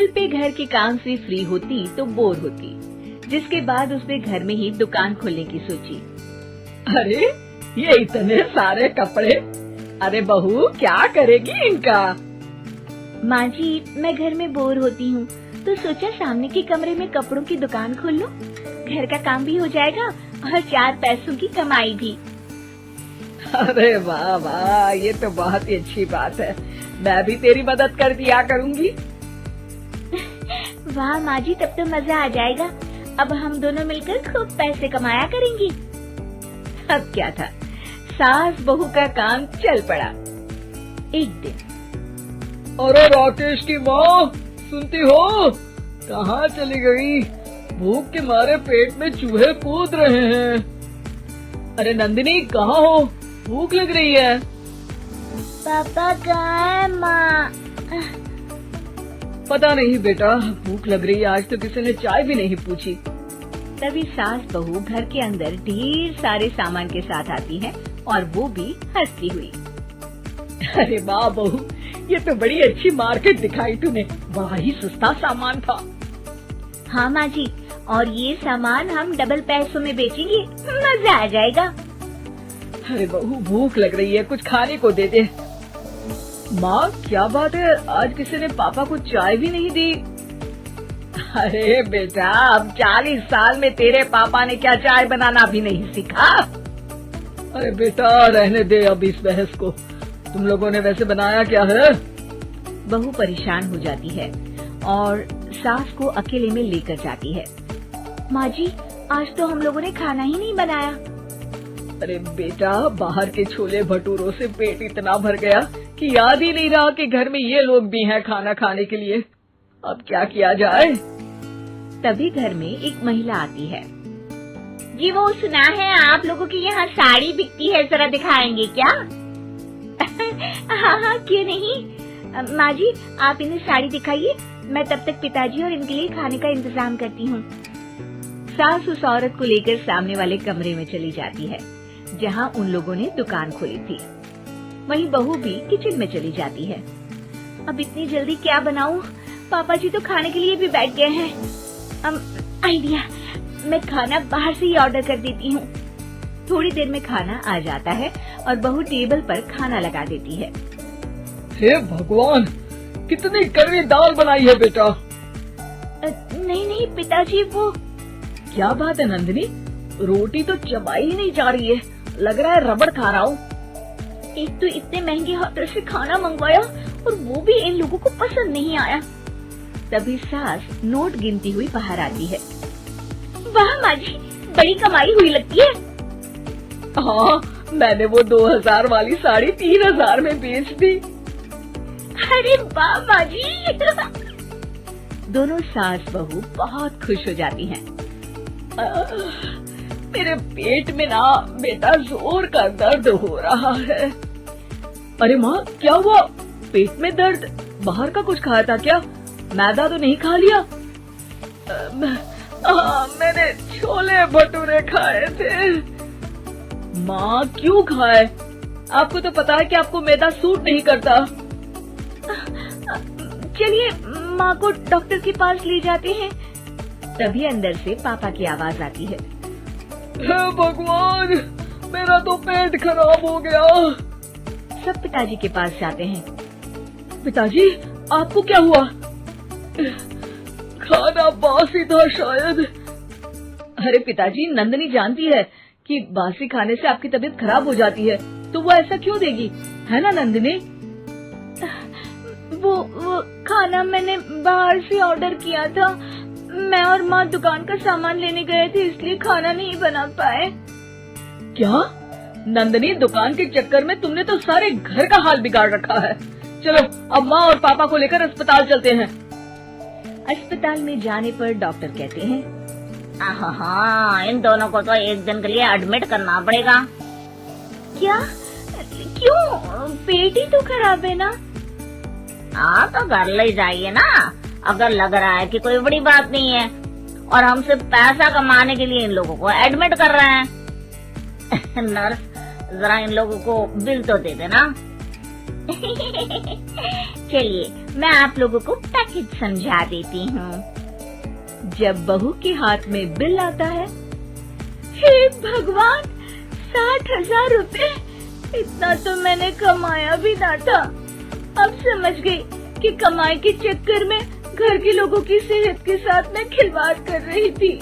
पल पे घर के काम से फ्री होती तो बोर होती, जिसके बाद उसने घर में ही दुकान खोलने की सोची। अरे ये इतने सारे कपड़े, अरे बहू क्या करेगी इनका? माँ जी, मैं घर में बोर होती हूँ तो सोचा सामने के कमरे में कपड़ों की दुकान खोल लूं। घर का काम भी हो जाएगा और 4 पैसों की कमाई भी। अरे वाह वाह, ये तो बहुत ही अच्छी बात है। मैं भी तेरी मदद कर दिया करूँगी। वाह माँ जी, तब तो मजा आ जाएगा। अब हम दोनों मिलकर खूब पैसे कमाया करेंगी। अब क्या था, सास बहू का काम चल पड़ा। एक दिन, अरे राकेश की माँ, सुनती हो? कहाँ चली गई? भूख के मारे पेट में चूहे कूद रहे हैं। अरे नंदिनी, कहाँ हो? भूख लग रही है। पापा कहाँ है माँ? पता नहीं बेटा, भूख लग रही है। आज तो किसी ने चाय भी नहीं पूछी। तभी सास बहू घर के अंदर ढेर सारे सामान के साथ आती है और वो भी हंसती हुई। अरे वाह बहू, ये तो बड़ी अच्छी मार्केट दिखाई तूने। बड़ा ही सस्ता सामान था। हाँ माँ जी, और ये सामान हम डबल पैसों में बेचेंगे, मजा आ जाएगा। अरे बहू, भूख लग रही है, कुछ खाने को दे दे। माँ क्या बात है, आज किसी ने पापा को चाय भी नहीं दी? अरे बेटा, अब 40 साल में तेरे पापा ने क्या चाय बनाना भी नहीं सीखा? अरे बेटा रहने दे अब इस बहस को। तुम लोगों ने वैसे बनाया क्या है? बहू परेशान हो जाती है और सास को अकेले में लेकर जाती है। माँ जी, आज तो हम लोगों ने खाना ही नहीं बनाया। अरे बेटा, बाहर के छोले भटूरों से पेट इतना भर गया कि याद ही नहीं रहा कि घर में ये लोग भी हैं खाना खाने के लिए। अब क्या किया जाए? तभी घर में एक महिला आती है। जी वो सुना है आप लोगों की यहाँ साड़ी बिकती है, जरा दिखाएंगे क्या? हाँ हाँ, क्यों नहीं। माँ जी, आप इन्हें साड़ी दिखाइए, मैं तब तक पिताजी और इनके लिए खाने का इंतजाम करती हूँ। सास उस औरत को लेकर सामने वाले कमरे में चली जाती है जहाँ उन लोगों ने दुकान खोली थी। वहीं बहू भी किचन में चली जाती है। अब इतनी जल्दी क्या बनाऊं? पापा जी तो खाने के लिए भी बैठ गए हैं। आइडिया, मैं खाना बाहर से ही ऑर्डर कर देती हूँ। थोड़ी देर में खाना आ जाता है और बहू टेबल पर खाना लगा देती है। हे भगवान, कितनी कड़वी दाल बनाई है बेटा। नहीं नहीं पिताजी, वो क्या बात है नंदिनी, रोटी तो चबाई ही नहीं जा रही है, लग रहा है रबड़ खा रहा हूँ। एक तो इतने महंगे होटल से खाना मंगवाया और वो भी इन लोगों को पसंद नहीं आया। तभी सास नोट गिनती हुई बाहर आती है। वाह माँ जी, बड़ी कमाई हुई लगती है। हाँ, मैंने वो 2000 वाली साड़ी 3000 में बेच दी। अरे वाह माँ जी। दोनों सास बहू बहुत खुश हो जाती हैं। मेरे पेट में ना बेटा जोर का दर्द हो रहा है। अरे माँ, क्या हुआ? पेट में दर्द? बाहर का कुछ खाया था क्या? मैदा तो नहीं खा लिया? मैंने छोले भटूरे खाए थे। माँ क्यों खाए? आपको तो पता है कि आपको मैदा सूट नहीं करता। चलिए माँ को डॉक्टर के पास ले जाते हैं। तभी अंदर से पापा की आवाज आती है। हे भगवान, मेरा तो पेट खराब हो गया। सब पिताजी के पास जाते हैं। पिताजी, आपको क्या हुआ? खाना बासी था शायद। अरे पिताजी, नंदिनी जानती है कि बासी खाने से आपकी तबीयत खराब हो जाती है, तो वो ऐसा क्यों देगी, है ना नंदिनी? वो खाना मैंने बाहर से ऑर्डर किया था। मैं और माँ दुकान का सामान लेने गए थे, इसलिए खाना नहीं बना पाए। क्या नंदिनी, दुकान के चक्कर में तुमने तो सारे घर का हाल बिगाड़ रखा है। चलो अब माँ और पापा को लेकर अस्पताल चलते हैं। अस्पताल में जाने पर डॉक्टर कहते हैं, हाँ, इन दोनों को तो एक दिन के लिए एडमिट करना पड़ेगा। क्या? क्यों? पेट ही तो खराब है ना। हाँ, तो घर ले जाइए ना, अगर लग रहा है कि कोई बड़ी बात नहीं है। और हम सिर्फ पैसा कमाने के लिए इन लोगों को एडमिट कर रहे हैं। नर्स, जरा इन लोगों को बिल तो दे देना। चलिए मैं आप लोगों को पैकेज समझा देती हूँ। जब बहू के हाथ में बिल आता है, हे भगवान, 60,000 रुपए! इतना तो मैंने कमाया भी ना था। अब समझ गई कि कमाई के चक्कर में घर के लोगों की सेहत के साथ मैं खिलवाड़ कर रही थी।